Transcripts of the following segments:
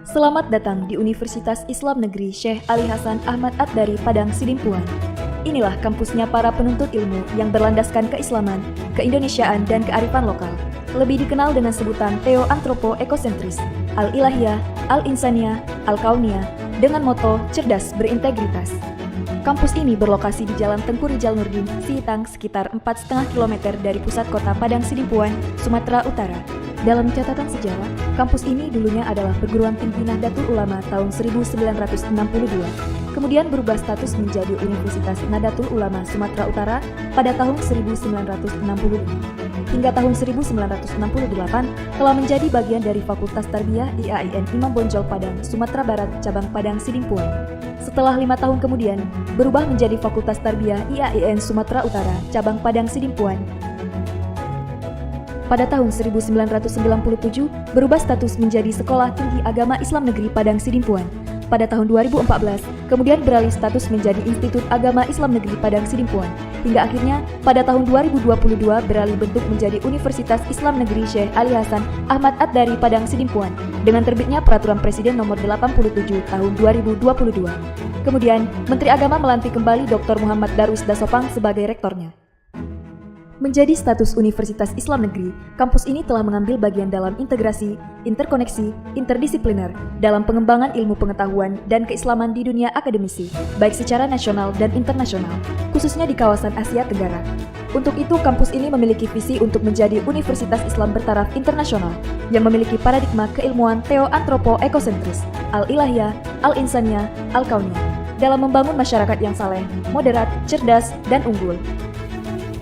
Selamat datang di Universitas Islam Negeri Syekh Ali Hasan Ahmad Ad-Dari Padang Sidimpuan. Inilah kampusnya para penuntut ilmu yang berlandaskan keislaman, keindonesiaan, dan kearifan lokal. Lebih dikenal dengan sebutan Theo-Antropo-Ekosentris, Al-Ilahiyah, Al-Insaniyah, Al-Kauniyah, dengan moto cerdas berintegritas. Kampus ini berlokasi di Jalan Tengku Rijal Nurdin, Sihitang, sekitar 4,5 km dari pusat kota Padang Sidimpuan, Sumatera Utara. Dalam catatan sejarah, kampus ini dulunya adalah perguruan tinggi Nahdlatul Ulama tahun 1962, kemudian berubah status menjadi Universitas Nahdlatul Ulama Sumatera Utara pada tahun 1965. Hingga tahun 1968 telah menjadi bagian dari Fakultas Tarbiyah IAIN Imam Bonjol Padang, Sumatera Barat, cabang Padang Sidimpuan. Setelah 5 tahun kemudian, berubah menjadi Fakultas Tarbiyah IAIN Sumatera Utara, cabang Padang Sidimpuan. Pada tahun 1997, berubah status menjadi Sekolah Tinggi Agama Islam Negeri Padang Sidimpuan. Pada tahun 2014, kemudian beralih status menjadi Institut Agama Islam Negeri Padang Sidimpuan. Hingga akhirnya, pada tahun 2022 beralih bentuk menjadi Universitas Islam Negeri Syekh Ali Hasan Ahmad Ad-Dari Padang Sidimpuan dengan terbitnya Peraturan Presiden Nomor 87 Tahun 2022. Kemudian, Menteri Agama melantik kembali Dr. Muhammad Darwis Dasopang sebagai rektornya. Menjadi status Universitas Islam Negeri, kampus ini telah mengambil bagian dalam integrasi, interkoneksi, interdisipliner dalam pengembangan ilmu pengetahuan dan keislaman di dunia akademisi, baik secara nasional dan internasional, khususnya di kawasan Asia Tenggara. Untuk itu, kampus ini memiliki visi untuk menjadi Universitas Islam bertaraf internasional yang memiliki paradigma keilmuan Theo-Antropo-Ekosentris, Al-Ilahiyah, Al-Insaniyah, Al-Kauniyah dalam membangun masyarakat yang saleh, moderat, cerdas, dan unggul.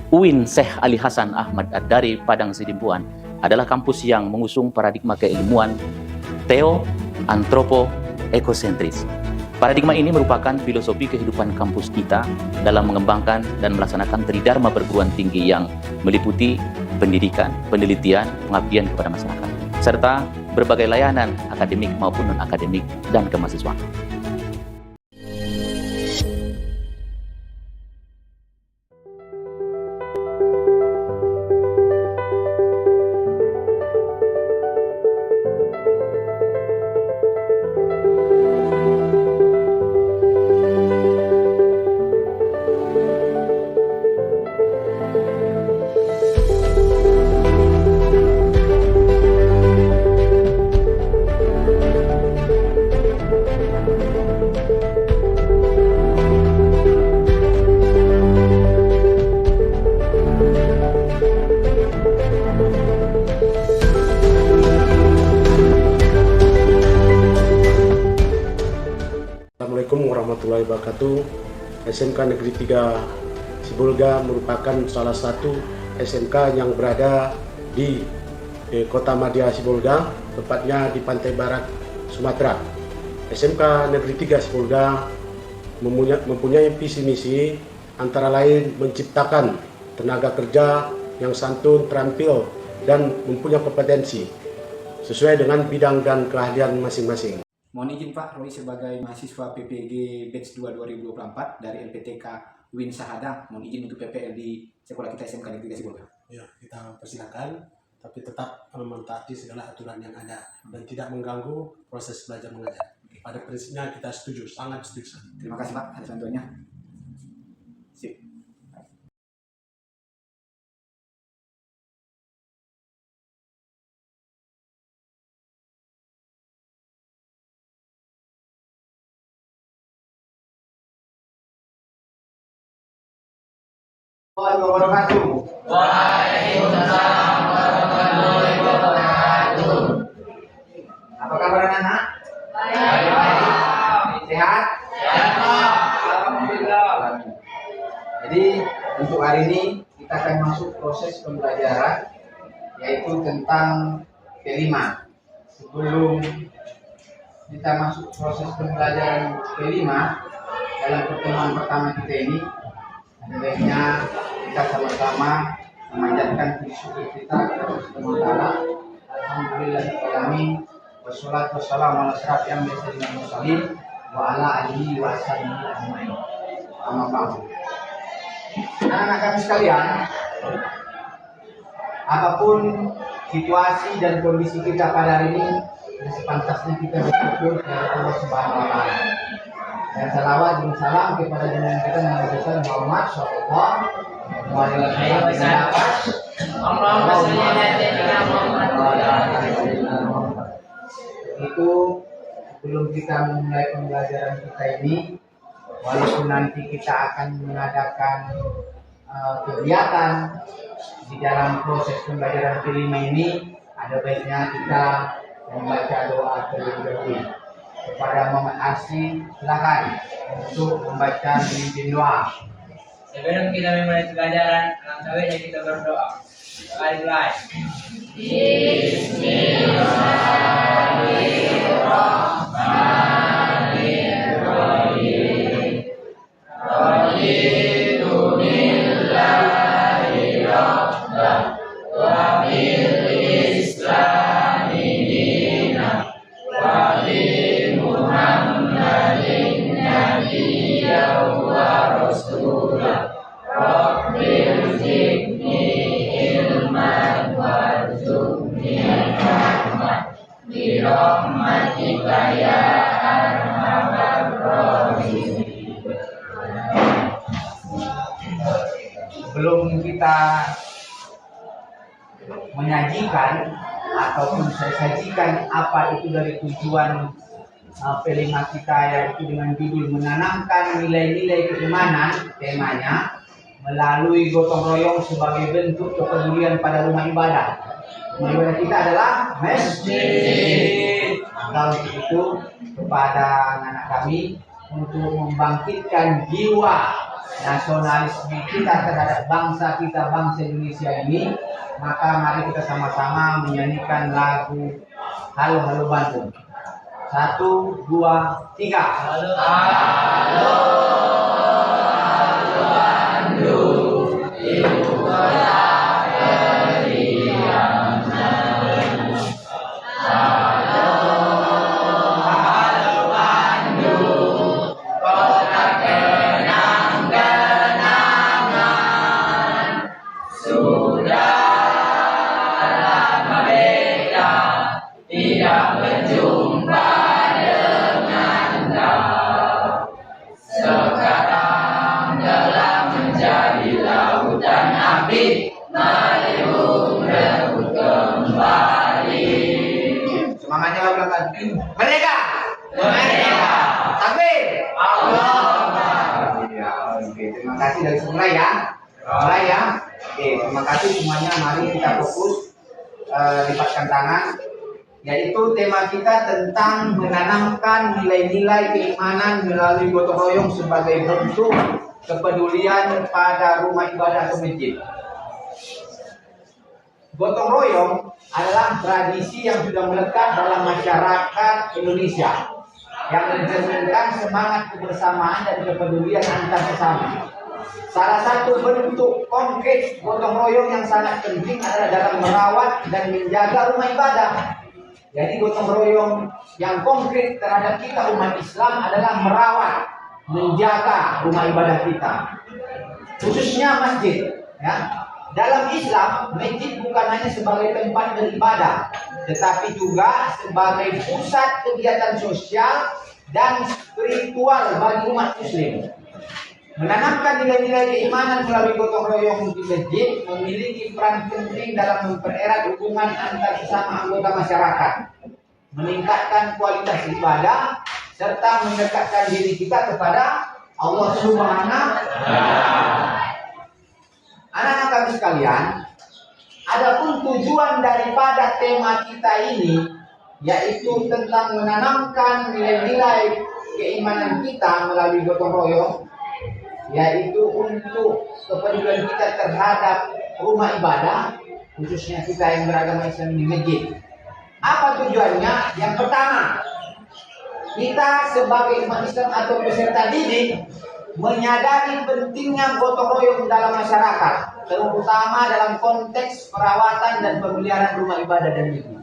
UIN Syekh Ali Hasan Ahmad Ad-Dari Padang Sidimpuan adalah kampus yang mengusung paradigma keilmuan Theo-Antropo-Ekosentris. Paradigma ini merupakan filosofi kehidupan kampus kita dalam mengembangkan dan melaksanakan tridharma perguruan tinggi yang meliputi pendidikan, penelitian, pengabdian kepada masyarakat, serta berbagai layanan akademik maupun non-akademik dan kemahasiswaan. Assalamualaikum warahmatullahi wabarakatuh. SMK Negeri 3 Sibolga merupakan salah satu SMK yang berada di Kota Madya Sibolga, tepatnya di pantai barat Sumatera. SMK Negeri 3 Sibolga mempunyai visi misi antara lain menciptakan tenaga kerja yang santun, terampil, dan mempunyai kompetensi sesuai dengan bidang dan keahlian masing-masing. Mohon izin Pak, Roy sebagai mahasiswa PPG Batch 2 2024 dari LPTK UIN Sahada, mohon izin untuk PPL di sekolah kita SMK Negeri 3 Sibolga. Ya, kita persilakan, tapi tetap mentaati segala aturan yang ada dan tidak mengganggu proses belajar mengajar. Pada prinsipnya kita setuju, sangat setuju. Terima kasih Pak atas bantuannya. Sip. Waalaikumsalam warahmatullahi wabarakatuh. Apa kabar anak-anak? Baik. Sehat? Sehat, Pak. Alhamdulillah. Jadi untuk hari ini kita akan masuk proses pembelajaran yaitu tentang P5. Sebelum kita masuk proses pembelajaran P5 dalam pertemuan pertama kita ini, ada baiknya kita sama-sama memanjatkan syukur kita kepada Allah Subhanahu wa taala. Alhamdulillahirabbil wassalatu wassalamu ala asyrafil anbiya'i wal mursalin wa ala alihi wa sahbihi ajmain. Amma ba'du. Anak-anak kami sekalian, apapun situasi dan kondisi kita pada hari ini, dan sepantasnya kita bersyukur kepada Allah Subhanahu wa taala. Dan salawat dan salam kepada junjungan kita Nabi besar Muhammad sallallahu alaihi wasallam. Allahumma shalli ala sayyidina Muhammad wa ala ali Muhammad. Itu sebelum kita memulai pembelajaran kita ini, walaupun nanti kita akan mengadakan kegiatan di dalam proses pembelajaran kelima ini, ada baiknya kita membaca doa terlebih dahulu. Kepada Muhammad Arsi, silakan untuk membaca pimpin doa. Sebelum kita memulai pelajaran, alangkah baiknya kita berdoa. Mulai. Sebelum kita menyajikan ataupun saya sajikan apa itu dari tujuan pelima kita, yaitu dengan judul menanamkan nilai-nilai keimanan, temanya melalui gotong royong sebagai bentuk kepedulian pada rumah ibadah. Rumah ibadah kita adalah masjid. Maka untuk itu kepada anak kami untuk membangkitkan jiwa nasionalisme kita terhadap bangsa kita, bangsa Indonesia ini, maka mari kita sama-sama menyanyikan lagu Halo Halo Bandung. 1, 2, 3. Halo Halo Bandung, ibu kota periangan. Halo Halo Bandung, kota kenang-kenangan. Sudah lama beda, tidak berjumpa. Sekarang telah menjadi lautan api, meriung rebut kembali. Semangatnya belakang. Merdeka! Merdeka! Takbir! Allah! Ya, oke. Terima kasih dari semula ya. Mulai ya. Oke, terima kasih semuanya. Mari kita fokus, lipatkan tangan. Yaitu tema kita tentang menanamkan nilai-nilai keimanan melalui gotong royong sebagai bentuk kepedulian pada rumah ibadah atau masjid. Gotong royong adalah tradisi yang sudah melekat dalam masyarakat Indonesia yang mencerminkan semangat kebersamaan dan kepedulian antar sesama. Salah satu bentuk konkret gotong royong yang sangat penting adalah dalam merawat dan menjaga rumah ibadah. Jadi gotong royong yang konkret terhadap kita umat Islam adalah merawat, menjaga rumah ibadah kita, khususnya masjid. Ya, dalam Islam masjid bukan hanya sebagai tempat beribadah, tetapi juga sebagai pusat kegiatan sosial dan spiritual bagi umat Muslim. Menanamkan nilai-nilai keimanan melalui gotong royong di masjid memiliki peran penting dalam mempererat hubungan antar sesama anggota masyarakat, meningkatkan kualitas ibadah, serta mendekatkan diri kita kepada Allah Subhanahu wa Ta'ala. Anak-anak kami sekalian, adapun tujuan daripada tema kita ini yaitu tentang menanamkan nilai-nilai keimanan kita melalui gotong royong, yaitu untuk kepedulian kita terhadap rumah ibadah, khususnya kita yang beragama Islam di masjid. Apa tujuannya? Yang pertama, kita sebagai umat Islam atau peserta didik menyadari pentingnya gotong royong dalam masyarakat, terutama dalam konteks perawatan dan pemeliharaan rumah ibadah dan masjid.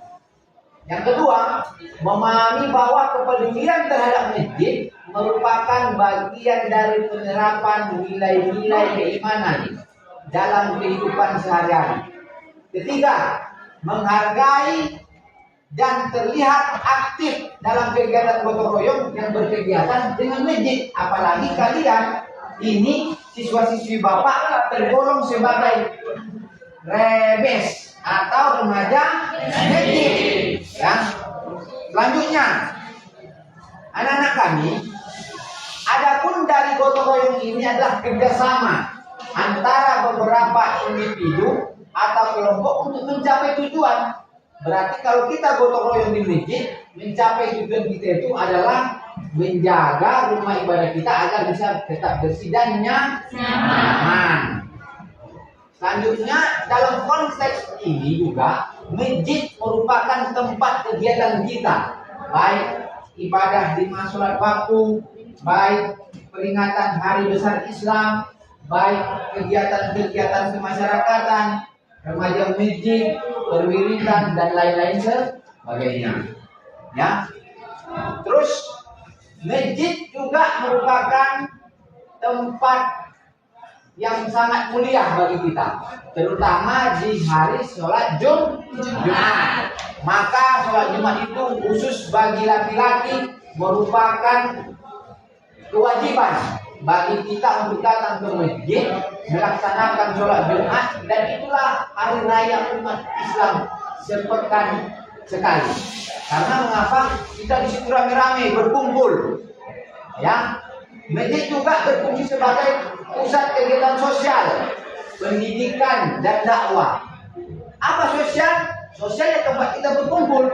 Yang kedua, memahami bahwa kepedulian terhadap masjid merupakan bagian dari penerapan nilai-nilai keimanan dalam kehidupan sehari-hari. Ketiga, menghargai dan terlihat aktif dalam kegiatan gotong royong yang berkegiatan dengan masjid. Apalagi kalian ini siswa-siswi Bapak tergolong sebagai rebes atau remaja masjid. Ya. Selanjutnya, anak-anak kami, adapun dari gotong royong ini adalah kerjasama antara beberapa individu atau kelompok untuk mencapai tujuan. Berarti kalau kita gotong royong di masjid, mencapai tujuan kita itu adalah menjaga rumah ibadah kita agar bisa tetap bersih dan nyaman. Selanjutnya, dalam konteks ini juga masjid merupakan tempat kegiatan kita, baik ibadah di sholat waktu, baik peringatan hari besar Islam, baik kegiatan-kegiatan kemasyarakatan, remaja masjid, perwiridan dan lain-lain sebagainya. Ya. Terus masjid juga merupakan tempat yang sangat mulia bagi kita, terutama di hari sholat Jumat. Maka sholat Jumat itu khusus bagi laki-laki merupakan kewajiban bagi kita untuk datang ke masjid melaksanakan sholat Jumat, dan itulah hari raya umat Islam sepekan sekali. Karena mengapa kita di situ rame-rame berkumpul, ya. Masjid juga berfungsi sebagai pusat kegiatan sosial, pendidikan dan dakwah. Apa sosial? Sosial ya tempat kita berkumpul,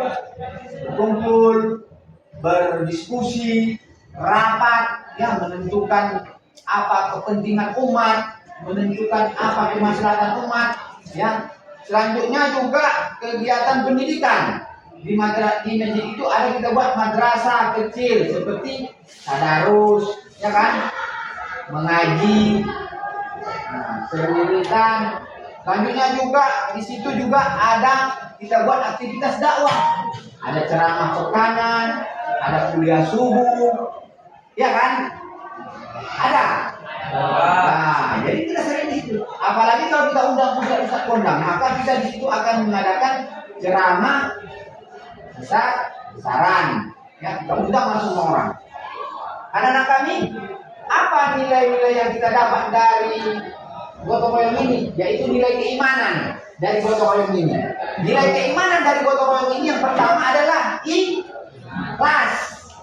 berdiskusi, rapat, yang menentukan apa kepentingan umat, menentukan apa kemaslahatan umat. Ya. Selanjutnya juga kegiatan pendidikan. Di masjid itu ada kita buat madrasah kecil seperti tadarus, ya kan, mengaji, perwiridan. Selanjutnya juga di situ juga ada kita buat aktivitas dakwah, ada ceramah pekanan, ada kuliah subuh, ya kan, ada. Nah, jadi kita sering di situ. Apalagi kalau kita undang ustaz kondang, maka kita di situ akan mengadakan ceramah besaran, ya, kita undang semua orang. Anak-anak kami, apa nilai-nilai yang kita dapat dari gotong royong ini? Yaitu nilai keimanan dari gotong royong ini. Nilai keimanan dari gotong royong ini yang pertama adalah ikhlas.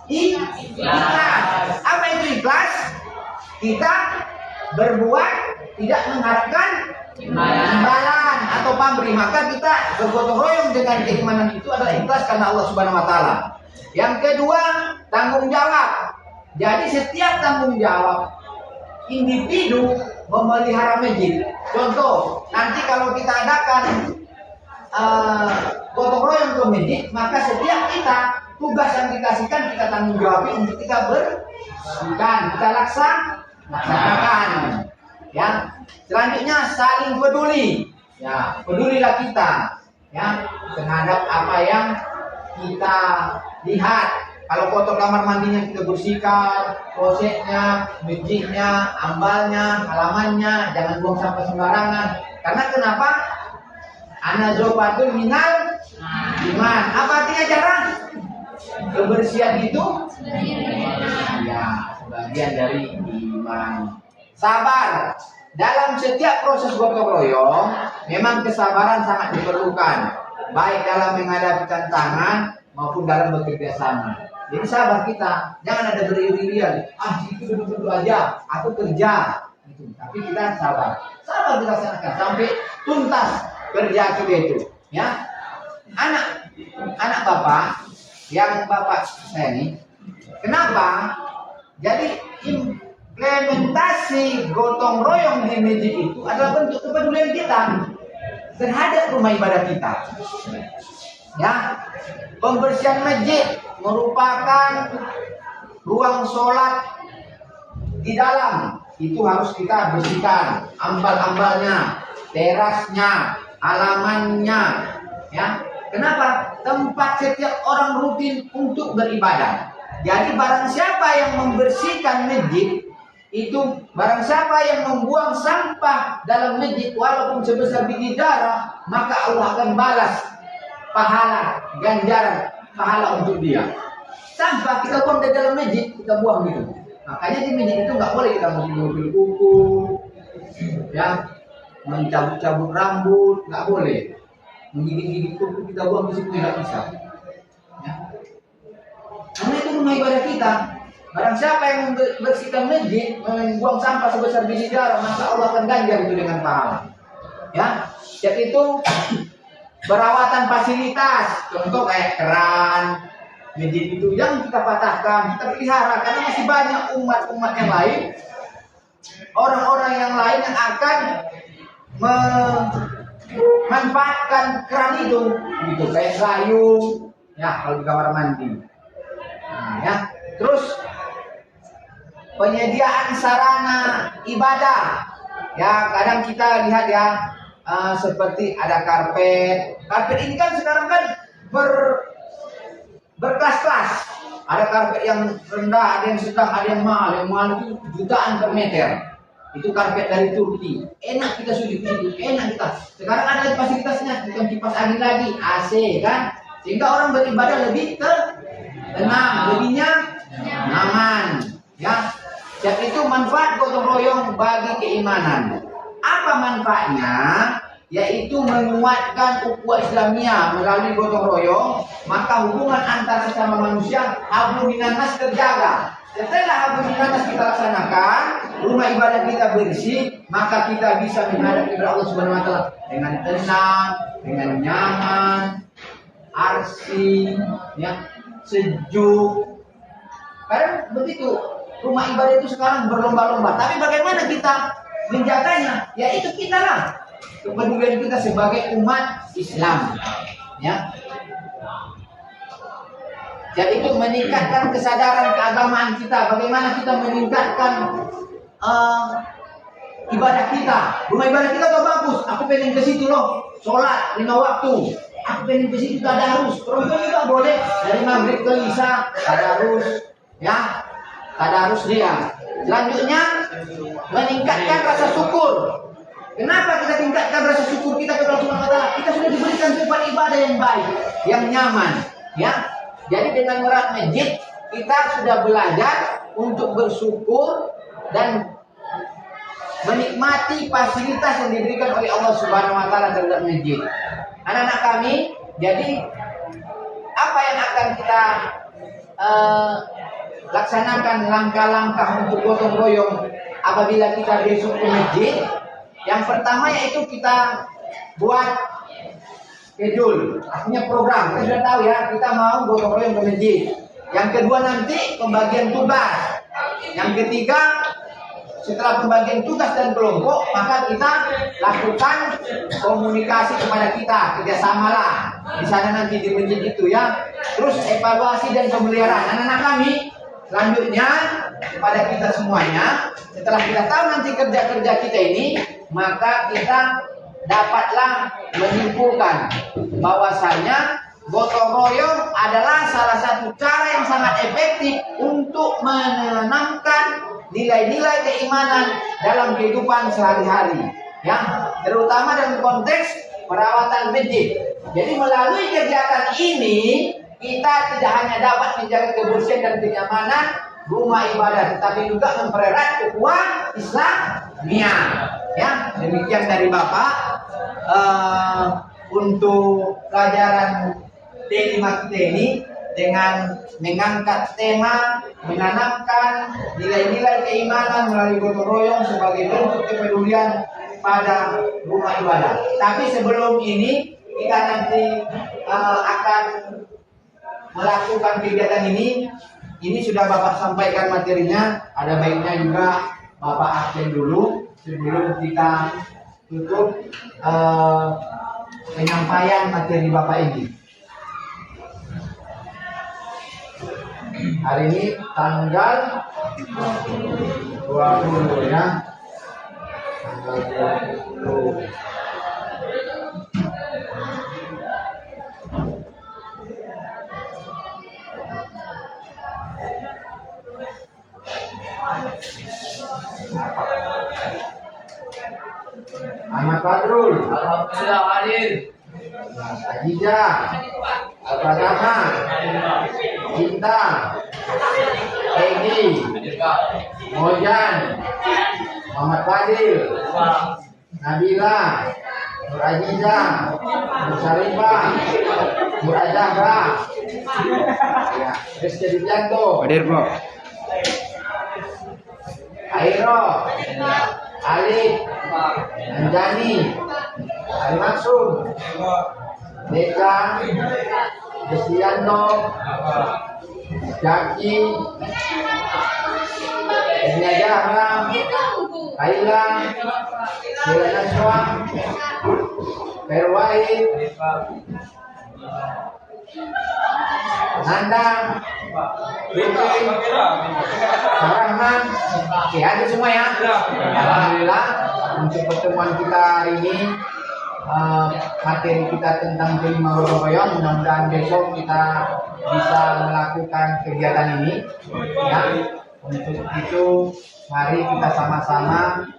Ikhlas. Apa itu ikhlas? Kita berbuat tidak mengharapkan imbalan atau pamrih, maka kita bergotong royong dengan keimanan itu adalah ikhlas karena Allah Subhanahu wa taala. Yang kedua, tanggung jawab. Jadi setiap tanggung jawab individu memelihara masjid. Contoh, nanti kalau kita adakan gotong royong ke masjid, maka setiap kita tugas yang dikasihkan kita tanggung jawab untuk kita bersihkan, kita laksanakan. Ya. Selanjutnya saling peduli. Ya, pedulilah kita, ya, terhadap apa yang kita lihat. Kalau kotor kamar mandinya kita bersihkan, klosetnya, masjidnya, ambalnya, halamannya, jangan buang sampah sembarangan. Karena kenapa? Anazofatul minal iman. Apa artinya cara? Kebersihan itu ya sebagian dari iman. Sabar. Dalam setiap proses gotong royong, memang kesabaran sangat diperlukan, baik dalam menghadapi tantangan maupun dalam bekerja sama. Jadi sabar kita, jangan ada beriri-irian. Itu duduk-duduk aja, aku kerja. Gitu. Tapi kita sabar dilaksanakan sampai tuntas kerja kita itu. Ya, anak bapak, yang bapak saya ini, kenapa? Jadi implementasi gotong royong di masjid itu adalah bentuk kepedulian kita terhadap rumah ibadah kita. Ya, pembersihan masjid merupakan ruang sholat di dalam. Itu harus kita bersihkan, ambal-ambalnya, terasnya, halamannya. Ya, kenapa? Tempat setiap orang rutin untuk beribadah. Jadi barang siapa yang membersihkan masjid, itu barang siapa yang membuang sampah dalam masjid walaupun sebesar biji darah, maka Allah akan balas pahala, ganjaran, pahala untuk dia. Sampah kita buang di dalam masjid, kita buang gitu. Makanya di masjid itu nggak boleh kita mobil kuku, ya, mencabut-cabut rambut, nggak boleh. Menggigit-gigit kuku kita buang di situ nggak bisa. Ya. Karena itu rumah ibadah kita. Barang siapa yang membersihkan masjid, membuang sampah sebesar biji jarum, maka Allah akan ganjar itu dengan pahala. Ya, jadi itu perawatan fasilitas, contoh kayak keran, masjid itu yang kita patahkan, kita pelihara karena masih banyak umat-umat yang lain, orang-orang yang lain yang akan memanfaatkan keran itu, gitu kayak gayung, ya kalau di kamar mandi. Nah, ya, terus penyediaan sarana ibadah, ya kadang kita lihat ya seperti ada karpet. Karpet ini kan sekarang kan berkelas-kelas. Ada karpet yang rendah, ada yang sedang, ada yang mahal. Yang mahal itu jutaan per meter. Itu karpet dari Turki. Enak kita sujud di situ, enak kita. Sekarang ada fasilitasnya, bukan kipas angin lagi, AC kan. Sehingga orang beribadah lebih tenang, lebih nyaman. Ya, jadi itu manfaat gotong royong bagi keimanan. Apa manfaatnya? Yaitu menguatkan ukhuwah Islamiyah melalui gotong royong, maka hubungan antar sesama manusia hablum minannas terjaga. Setelah hablum minannas kita laksanakan, rumah ibadah kita bersih, maka kita bisa menghadap kepada Allah Subhanahu wa taala dengan tenang, dengan nyaman, arsy, ya, sejuk. Karena begitu, rumah ibadah itu sekarang berlomba-lomba. Tapi bagaimana kita menjaganya? Ya itu kita lah. Kepedulian kita sebagai umat Islam, ya. Jadi itu meningkatkan kesadaran keagamaan kita. Bagaimana kita meningkatkan ibadah kita. Rumah ibadah kita tuh bagus. Aku pengen ke situ loh, sholat 5 waktu. Aku pengen ke situ tadarus. Perempuan juga boleh dari maghrib ke isya tadarus, ya. Tadarus dia. Selanjutnya meningkatkan rasa syukur. Kenapa kita tingkatkan rasa syukur kita kepada Allah Subhanahu wa taala? Kita sudah diberikan tempat ibadah yang baik, yang nyaman, ya. Jadi dengan merawat masjid kita sudah belajar untuk bersyukur dan menikmati fasilitas yang diberikan oleh Allah Subhanahu wa taala terhadap masjid. Anak-anak kami, jadi apa yang akan kita laksanakan langkah-langkah untuk gotong royong apabila kita besok ke masjid? Yang pertama yaitu kita buat schedule, artinya program. Kita sudah tahu ya, kita mau gotong royong ke masjid. Yang kedua nanti pembagian tugas. Yang ketiga, setelah pembagian tugas dan kelompok, maka kita lakukan komunikasi kepada kita, kerjasamalah di sana nanti di masjid itu ya. Terus evaluasi dan pemeliharaan anak-anak kami. Selanjutnya kepada kita semuanya, setelah kita tahu nanti kerja-kerja kita ini, maka kita dapatlah menyimpulkan bahwasanya gotong royong adalah salah satu cara yang sangat efektif untuk menanamkan nilai-nilai keimanan dalam kehidupan sehari-hari, ya, terutama dalam konteks perawatan masjid. Jadi melalui kegiatan ini kita tidak hanya dapat menjaga kebersihan dan kenyamanan rumah ibadah, tetapi juga mempererat ukhuwah Islamiyah. Ya, demikian dari Bapak untuk pelajaran T5 kita ini dengan mengangkat tema menanamkan nilai-nilai keimanan melalui gotong royong sebagai bentuk kepedulian pada rumah ibadah. Tapi sebelum ini kita nanti akan melakukan kegiatan ini sudah Bapak sampaikan materinya. Ada baiknya juga Bapak absen dulu sebelum kita tutup penyampaian materi Bapak ini. Hari ini tanggal 20 ya. Tanggal 20. Ahmad Fadrul. Alhamdulillah hadir. Ajiza, Al-Fatama, Cinta, Egi, Mojan, Muhammad Fadil, Nabila, Nur Ajiza, Nur Sarifah, Nur Azahra, ya, Rizky Dijanto, Hadir bro. Airo, Alif, Anjani, Ali Maksum, Deka, Desianto, Jaki, Enya Jahra, Kaila, Sila Naswa, Perwahid, Nanda, Rifki, Rahman, oke hadir semua ya. Alhamdulillah untuk pertemuan kita hari ini materi kita tentang kelima gotong royong. Mudah-mudahan besok kita bisa melakukan kegiatan ini. Ya, untuk itu mari kita sama-sama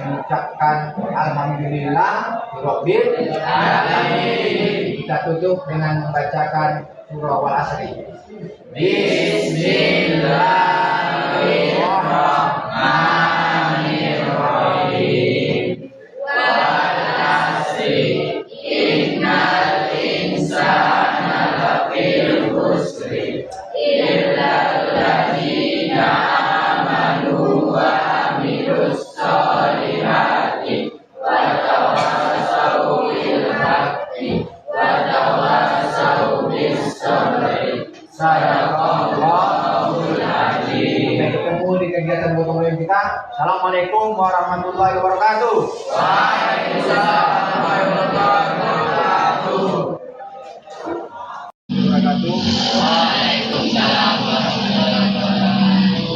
mengucapkan alhamdulillah rabbil alamin. Kita tutup dengan membacakan surah Wal Asri. Bismillahirrahmanirrahim. Wal asri innal insana lafil khusri illa alladziina amanu wa amilus solihati wa tawassaw bil haqqi wa tawassaw bis sabri. Sadaqallahul azim. Sampai ketemu di kegiatan gotong royong kita. Assalamualaikum warahmatullahi wabarakatuh. Waalaikumsalam warahmatullahi wabarakatuh. Waalaikumsalam warahmatullahi wabarakatuh.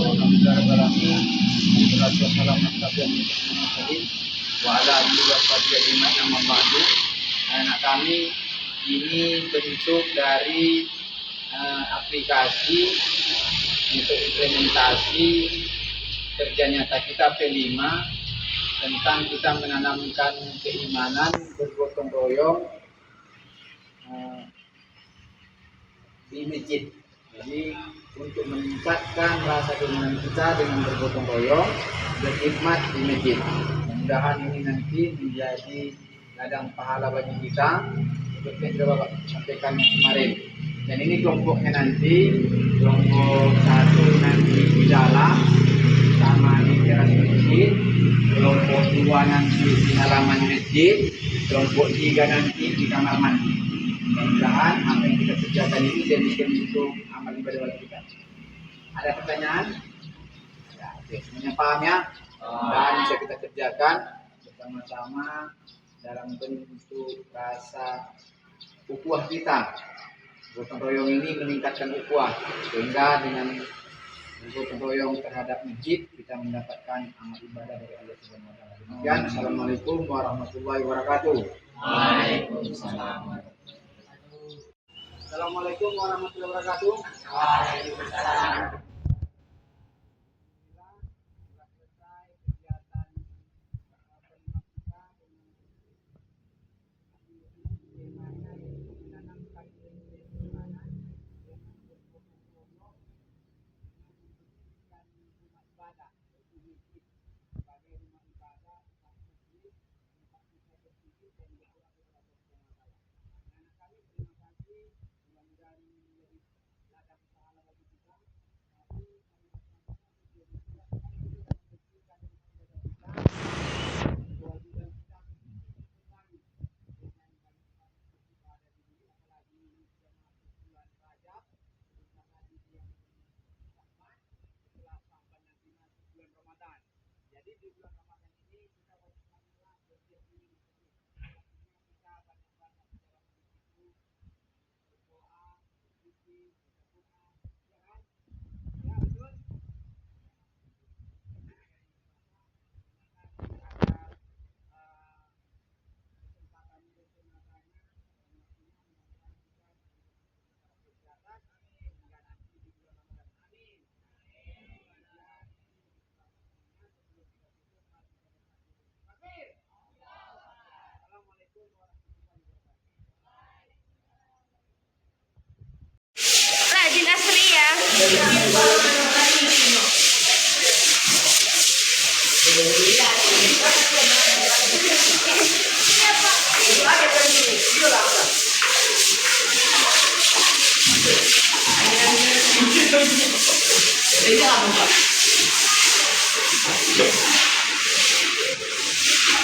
Anak kami ini bentuk dari aplikasi untuk implementasi kerja nyata kita P5 tentang kita menanamkan keimanan bergotong royong di masjid. Jadi untuk meningkatkan rasa keimanan kita dengan bergotong royong berkhidmat di masjid. Mudah-mudahan ini nanti menjadi ladang pahala bagi kita seperti yang sudah Bapak sampaikan kemarin. Dan ini kelompoknya nanti, kelompok 1 nanti di dalam sama di teras masjid, kelompok 2 nanti di halaman masjid, kelompok 3 nanti di kamar mandi. Mudah-mudahan apa yang kita kerjakan ini jadikan untuk amal ibadah kita. Ada pertanyaan? Ya, oke, semuanya paham ya? Dan bisa kita kerjakan bersama-sama dalam bentuk rasa ukhuwah kita. Gotong royong ini meningkatkan ukhuwah, sehingga dengan gotong royong terhadap masjid kita mendapatkan amal ibadah dari Allah Subhanahu wa taala. Demikian, assalamualaikum warahmatullahi wabarakatuh. Waalaikumsalam. Assalamualaikum warahmatullahi wabarakatuh. Waalaikumsalam.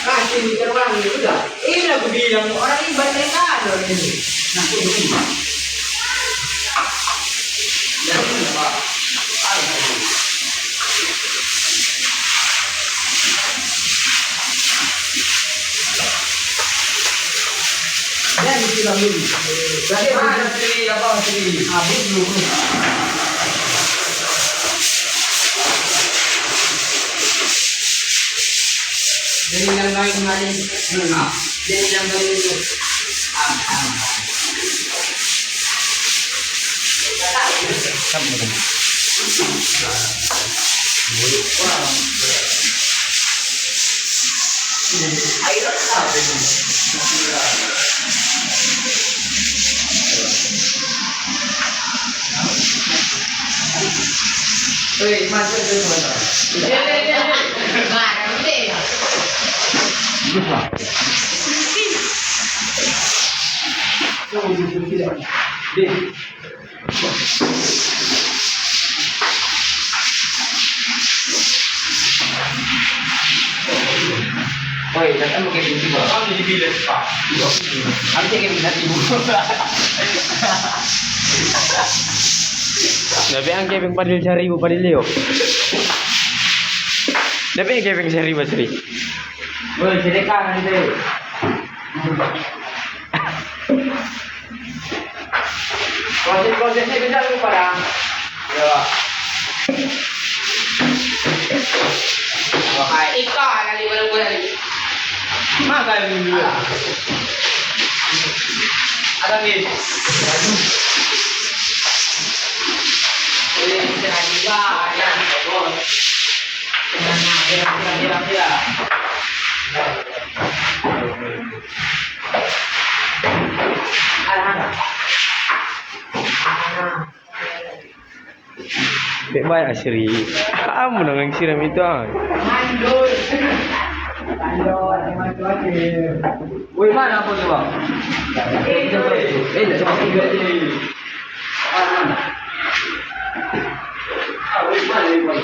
Kasih liter wangi udah. Ini aku bilang orang ini baterai kador ini. Nah, ini. Dan disiram dulu. Bagaimana sih apa sih? Habis dulu. Jadi yang lain lain. Jadi yang lain itu. Woi, masuk dulu, Mas. Mana ini? Woi, datang pakai bunyi kok. Kamu di bilet pak. Harus pakai bunyi ibu. Tapi ang keving padil cari bu padil Leo. Tapi ang keving cari basri. Woi, sedekah nanti. Proses-prosesnya bisa lu pada. Ya. Wah, ikan kali baru kali. Makan dulu. Ada nih. Ini kita juga ya, bos. Kira-kira. Baik baik asri. Kamu dengan siram itu ah. Mandul. Woi, mana pun tu, Bang? Tidak sama tiga je. Mana? Woi, mana ni, Bang?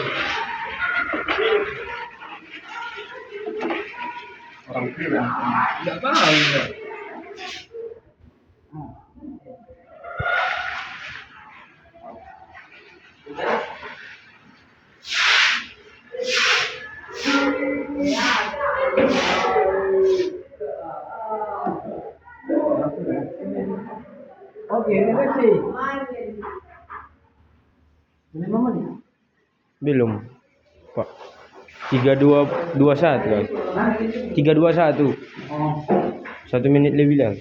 Orang kira. Enggak tahu. Okey, terima kasih. Berapa menit? Belum. Pak. 3221 kan. 321. Oh. 1 minit lebih lah.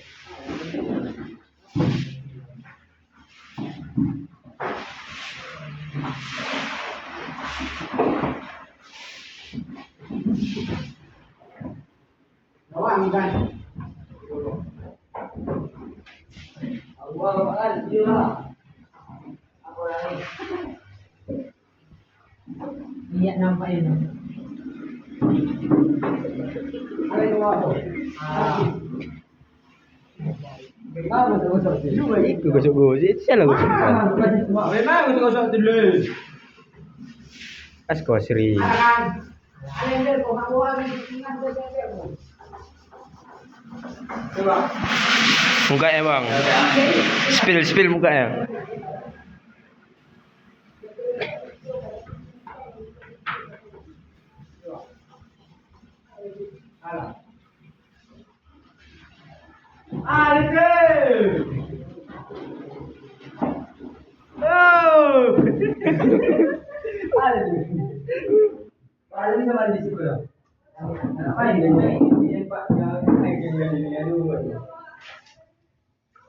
Awak ni kan. Allah Akbar, dia. Apa lagi? Niat nampak ini. Ada yang apa? Bagaimana tu gosok tu? Itu gosok-gosok. Salah gosok. Memang kita gosok dulu. Asko asri. Muka ya bang. Spill muka ya.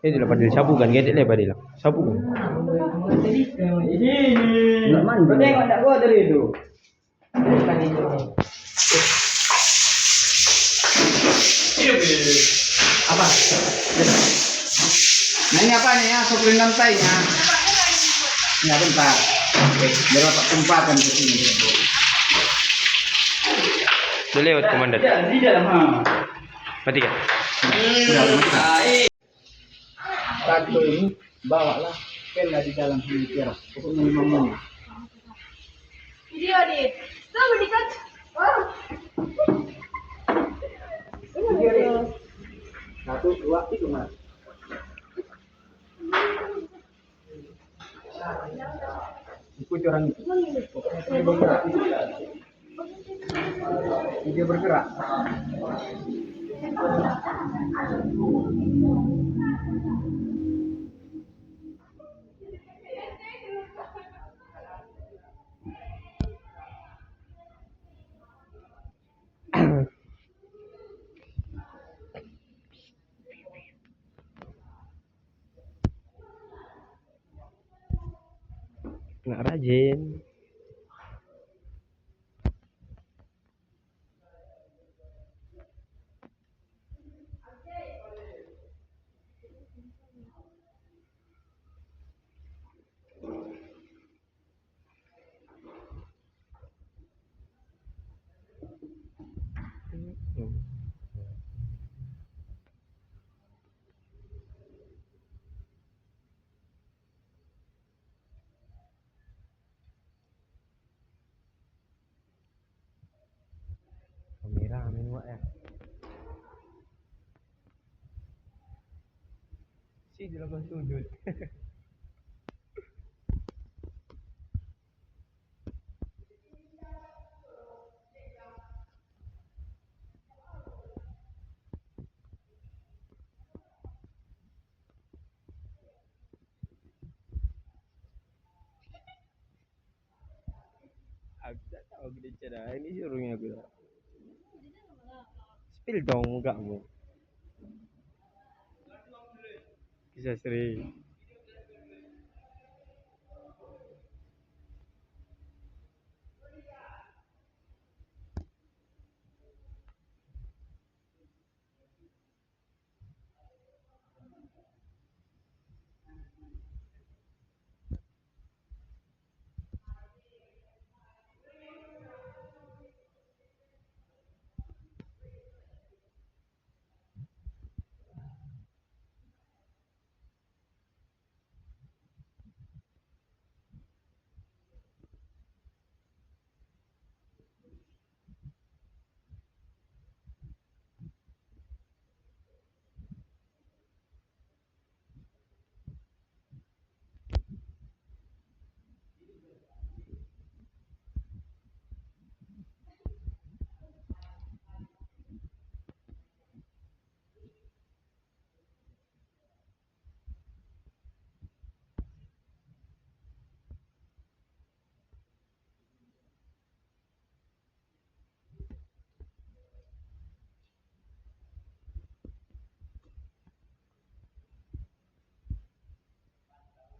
Dia padil sapu kan, gedek le padil. Sapu kan. Nak mandi. Kau tengok tak gua tadi tu. Apa? Nah ini apa nih ya? Soprin lantainya. Ya bentar. Oke, biar dapat tempatan ke sini. Dia lewat komandan. Di dalam ha. Matikan. Satu ini bawa lah, kena di dalam sini kira. Pokoknya 5 menit. video nih. Tuh mendekat. Oh. Video nih. 1, 2, 3 mas. Ikuti orang itu. Video bergerak. Video bergerak. Nggak rajin. Kamera main wak ya. Si dilakukan sujud. Aku tak tahu gede cara ini suruhnya aku. Spill dong mukamu. Kisah seri.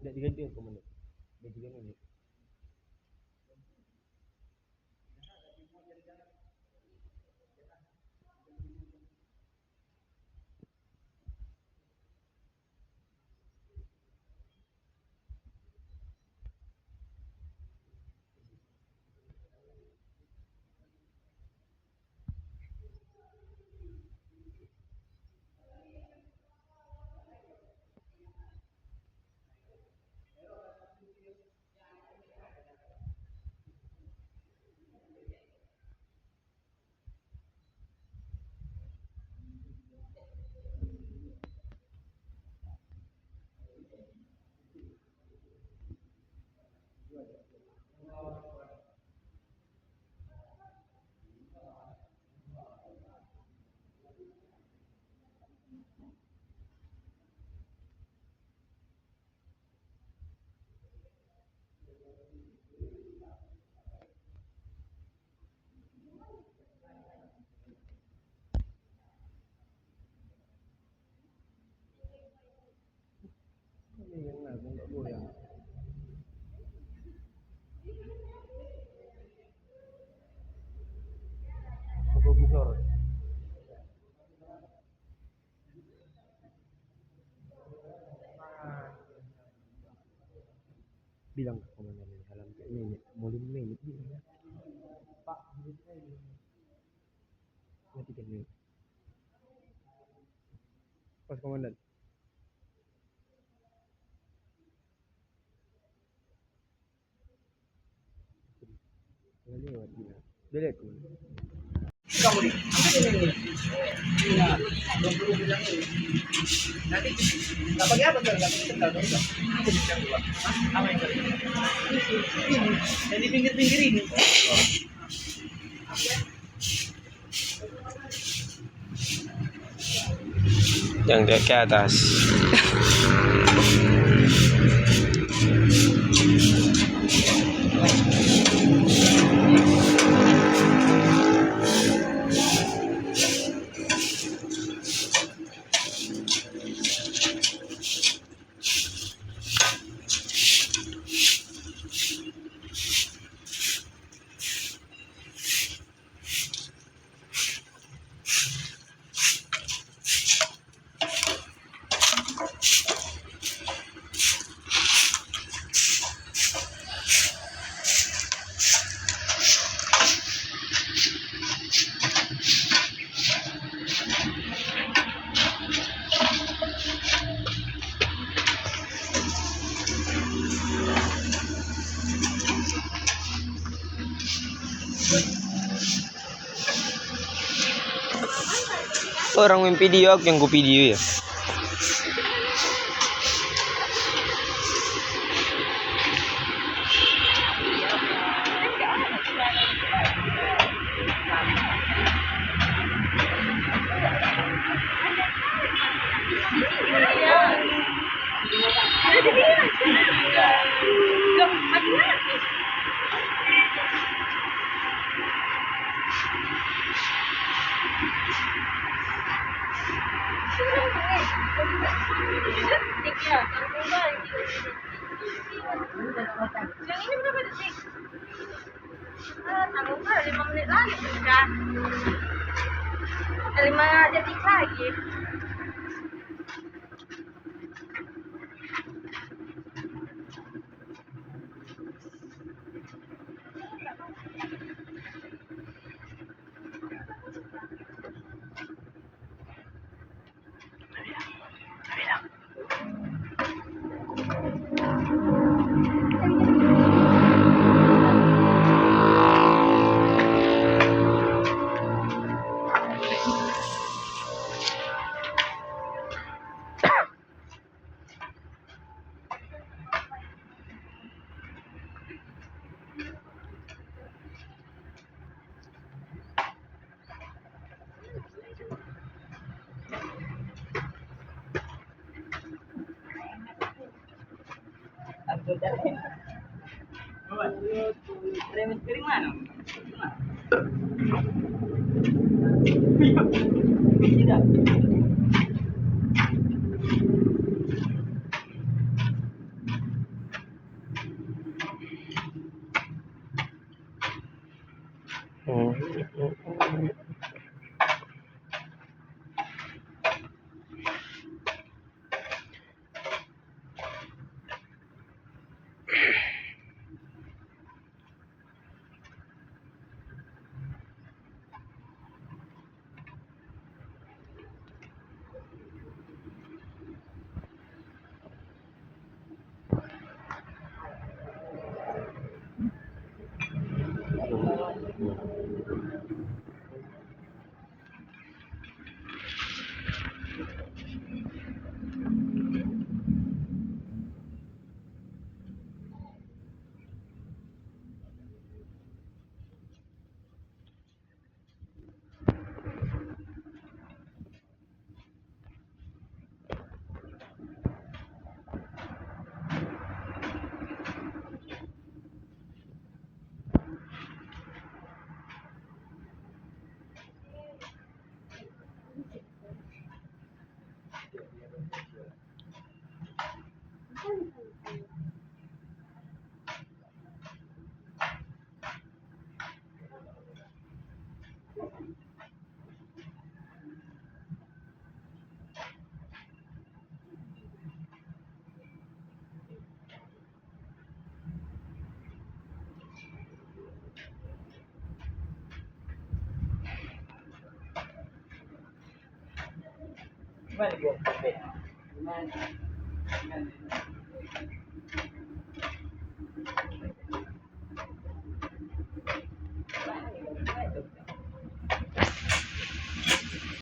Tidak diganti aku menit. Dia juga menit. Yang lah, enggak goyang. Aku visor. Bilang ke komandan ini dalam ini mau 5 menit bilang ya. Pak, ini matikan ini. Pas komandan. lewat gila. Delete. Kamu di, ambil ini. Iya, 20 bilang ini. Nanti nggak pakai apa tuh? Nggak pakai sendal dong. Aku bisa dua. Apa yang tadi? Ini, jadi pinggir-pinggir ini. Yang dia ke atas. Orang main video aku yang ku video ya. Yang ini berapa detik? Tanggung 5 menit lagi sudah. 5 detik lagi. Piring mana? Gimana buat